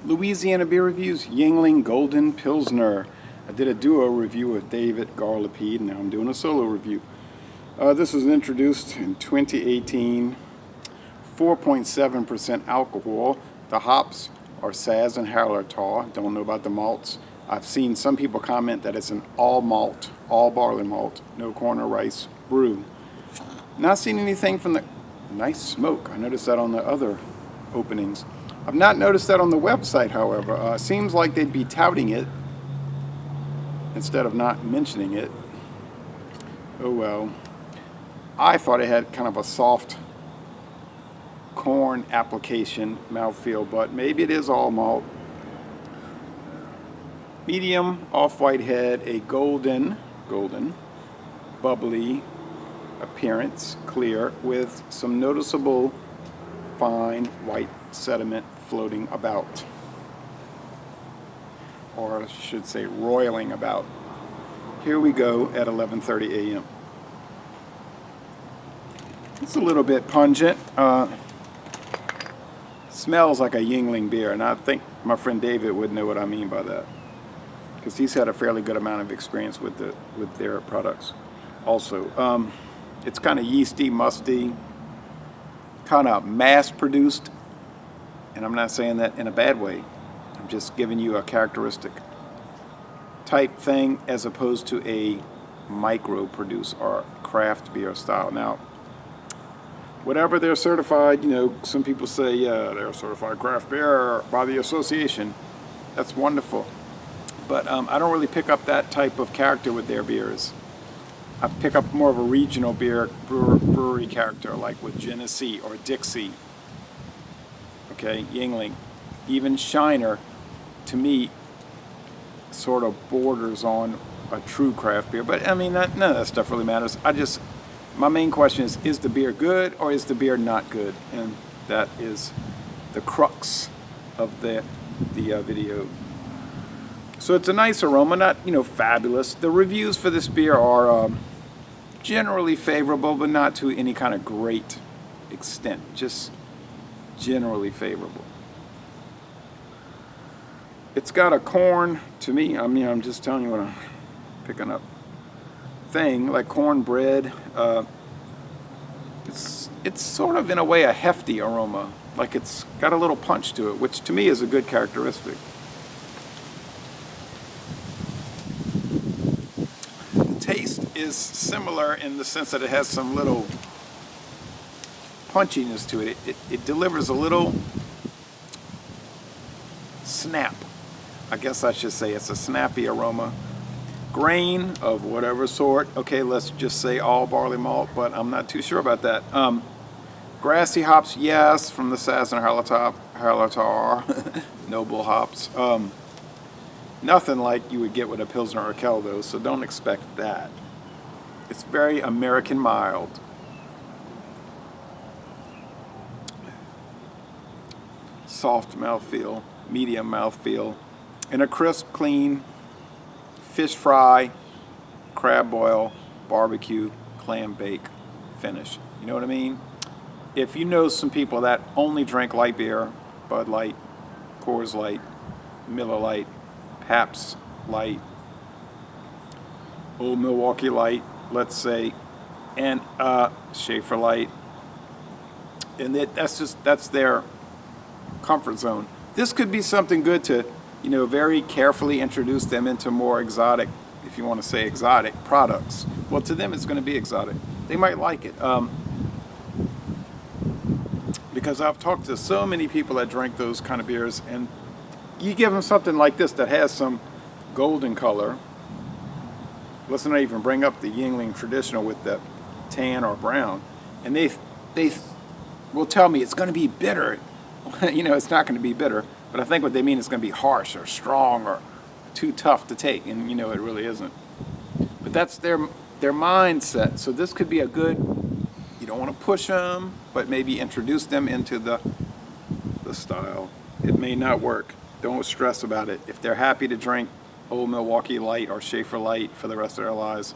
Louisiana Beer Reviews, Yuengling Golden Pilsner. I did a duo review with David Garlapede, now I'm doing a solo review. This was introduced in 2018, 4.7% alcohol. The hops are Saz and Hallertau. Don't know about the malts. I've seen some people comment that it's an all malt, all barley malt, no corn or rice brew. Not seen anything from the nice smoke. I noticed that on the other openings. I've not noticed that on the website, however. Seems like they'd be touting it instead of not mentioning it. Oh well. I thought it had kind of a soft corn application mouthfeel, but maybe it is all malt. Medium off-white head, a golden, bubbly appearance, clear, with some noticeable fine white sediment floating about, or I should say roiling about. Here we go at 11:30 a.m. It's a little bit pungent. Smells like a Yuengling beer, and I think my friend David would know what I mean by that, because he's had a fairly good amount of experience with their products. Also, it's kind of yeasty, musty, kind of mass-produced, and I'm not saying that in a bad way. I'm just giving you a characteristic type thing as opposed to a micro-produce or craft beer style. Now, whatever they're certified, you know, some people say, yeah, they're certified craft beer by the association. That's wonderful. But I don't really pick up that type of character with their beers. I pick up more of a regional brewery character, like with Genesee or Dixie. Okay, Yuengling. Even Shiner, to me, sort of borders on a true craft beer. But I mean, none of that stuff really matters. My main question is the beer good or is the beer not good? And that is the crux of the video. So it's a nice aroma, not, you know, fabulous. The reviews for this beer are generally favorable, but not to any kind of great extent. Just generally favorable. It's got a corn, to me, I mean, I'm just telling you what I'm picking up, thing, like cornbread. It's sort of, in a way, a hefty aroma. Like it's got a little punch to it, which to me is a good characteristic. The taste is similar in the sense that it has some little punchiness to it. It delivers a little snap. I guess I should say it's a snappy aroma. Grain of whatever sort. Okay, let's just say all barley malt, but I'm not too sure about that. Grassy hops, yes, from the Saz and Hallertau, noble hops. Nothing like you would get with a Pilsner or Kel, though, so don't expect that. It's very American mild. Soft mouthfeel, medium mouthfeel, and a crisp, clean fish fry, crab boil, barbecue, clam bake finish. You know what I mean? If you know some people that only drink light beer, Bud Light, Coors Light, Miller Light, Pabst Light, Old Milwaukee Light, let's say, and Schaefer Light, and that's their comfort zone. This could be something good to, you know, very carefully introduce them into more exotic, if you want to say exotic, products. Well, to them it's going to be exotic. They might like it. Because I've talked to so many people that drink those kind of beers, and you give them something like this that has some golden color. Let's not even bring up the Yuengling traditional with the tan or brown. And they will tell me it's going to be bitter. You know, it's not going to be bitter, but I think what they mean is going to be harsh or strong or too tough to take, and you know it really isn't. But that's their mindset. So this could be a good, you don't want to push them, but maybe introduce them into the style. It may not work. Don't stress about it. If they're happy to drink Old Milwaukee Light or Schaefer Light for the rest of their lives,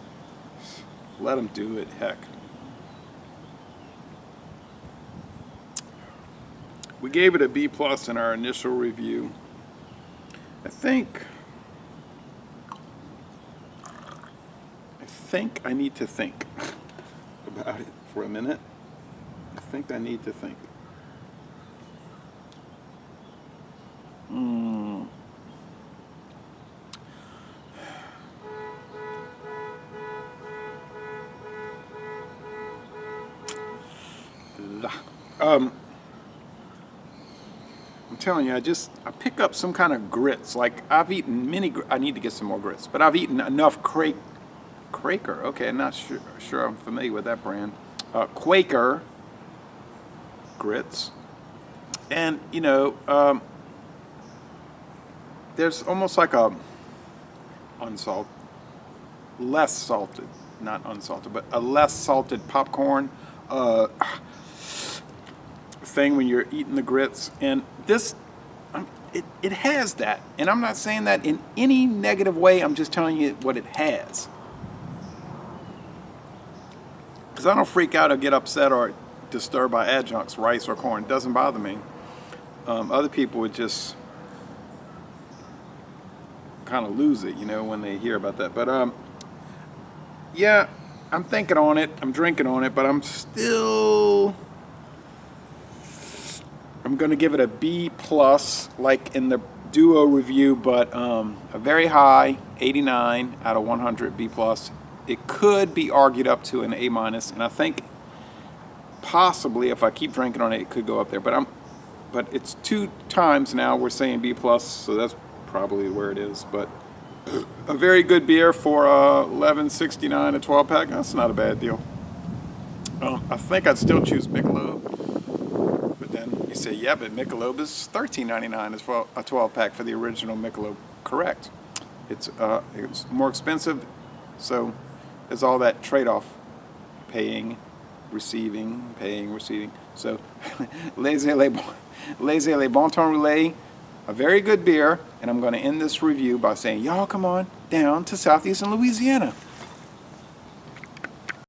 let them do it, heck. We gave it a B+ in our initial review. I think I need to think about it for a minute. I think I need to think. I'm telling you, I pick up some kind of grits. Like I've eaten I need to get some more grits, but I've eaten enough Quaker. Okay, I'm not sure I'm familiar with that brand. Quaker grits, and there's almost like a less salted, not unsalted, but a less salted popcorn thing when you're eating the grits, and this it has that, and I'm not saying that in any negative way. I'm just telling you what it has, because I don't freak out or get upset or disturbed by adjuncts, rice or corn. It doesn't bother me. Other people would just kind of lose it, when they hear about that. But yeah, I'm thinking on it. I'm drinking on it, but I'm going to give it a B plus, like in the Duo review, but a very high 89 out of 100 B plus. It could be argued up to an A minus, and I think possibly if I keep drinking on it, it could go up there. But it's 2 times now we're saying B plus, so that's probably where it is. But a very good beer for $11.69 a 12 pack. That's not a bad deal. I think I'd still choose Michelob, but then you say, yeah, but Michelob is $13.99 as well, a 12 pack for the original Michelob. Correct. It's more expensive, so there's all that trade-off: paying, receiving, paying, receiving. So, Laissez les bon temps rouler, a very good beer, and I'm going to end this review by saying, y'all come on down to Southeastern Louisiana.